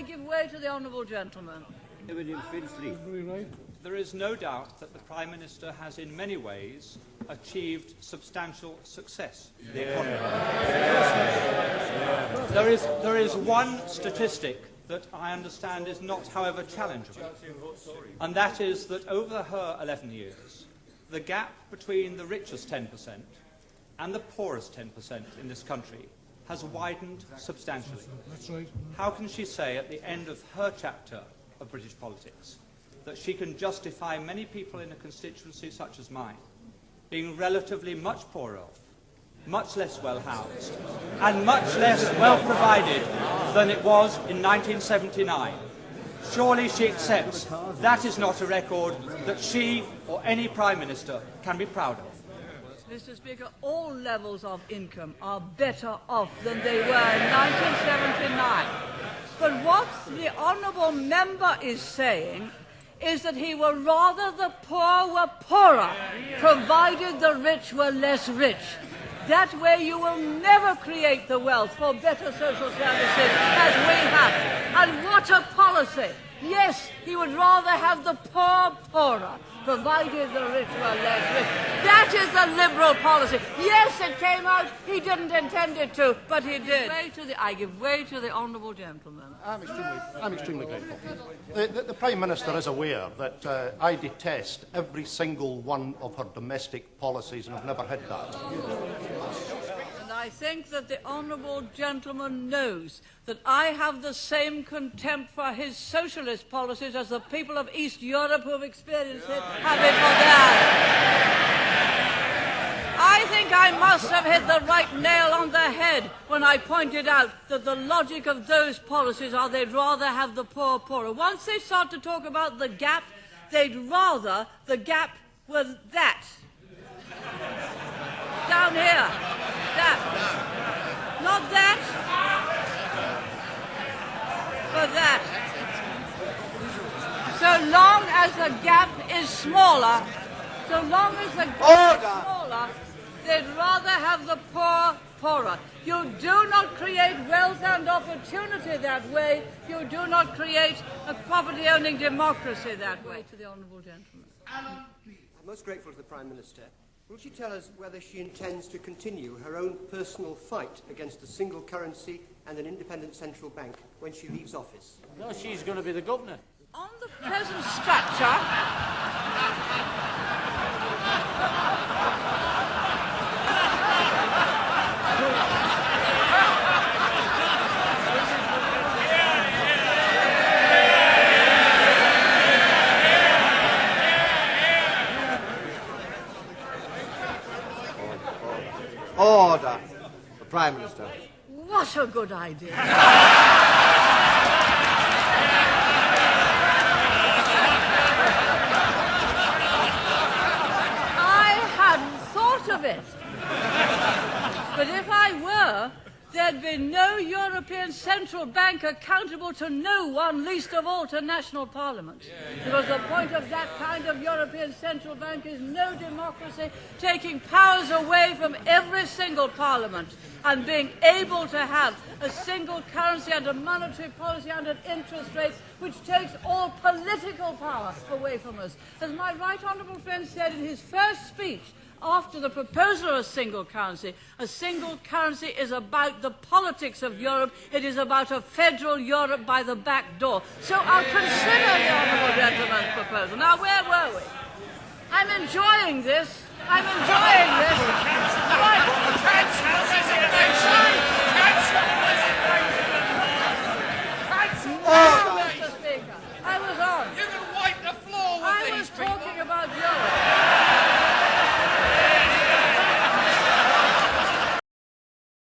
I give way to the honourable gentleman. There is no doubt that the Prime Minister has in many ways achieved substantial success in the economy. There is one statistic that I understand is not, however, challengeable, and that is that over her 11 years, the gap between the richest 10% and the poorest 10% in this country has widened substantially. That's right. How can she say at the end of her chapter of British politics that she can justify many people in a constituency such as mine being relatively much poorer off, much less well housed, and much less well provided than it was in 1979? Surely she accepts that is not a record that she or any Prime Minister can be proud of. Mr. Speaker, all levels of income are better off than they were in 1979. But what the honourable member is saying is that he would rather the poor were poorer, provided the rich were less rich. That way you will never create the wealth for better social services as we have. And what a policy! Yes, he would rather have the poor poorer, provided the rich were less rich. That is a Liberal policy. Yes, it came out. He didn't intend it to, but he did. I give way to the honourable gentleman. I'm extremely grateful. The Prime Minister is aware that I detest every single one of her domestic policies and have never hid that. And I think that the honourable gentleman knows that I have the same contempt for his socialist policies as the people of East Europe who have experienced it have it for theirs. I think I must have hit the right nail on the head when I pointed out that the logic of those policies are they'd rather have the poor poorer. Once they start to talk about the gap, they'd rather the gap were that. Down here. That. Not that. But that. So long as the gap is smaller, they'd rather have the poor poorer. You do not create wealth and opportunity that way. You do not create a property-owning democracy that way. To the honourable gentleman. I'm most grateful to the Prime Minister. Will she tell us whether she intends to continue her own personal fight against a single currency and an independent central bank when she leaves office? No, she's going to be the governor. On the present structure, Order. The Prime Minister. what a good idea. Of it. But if I were, there'd be no European Central Bank accountable to no one, least of all to national parliaments. Because the point of that kind of European Central Bank is no democracy, taking powers away from every single parliament and being able to have a single currency and a monetary policy and an interest rates which takes all political power away from us. As my right honourable friend said in his first speech, after the proposal of a single currency is about the politics of Europe. It is about a federal Europe by the back door. So I'll consider the honourable gentleman's proposal. Now, where were we? I'm enjoying this. Right.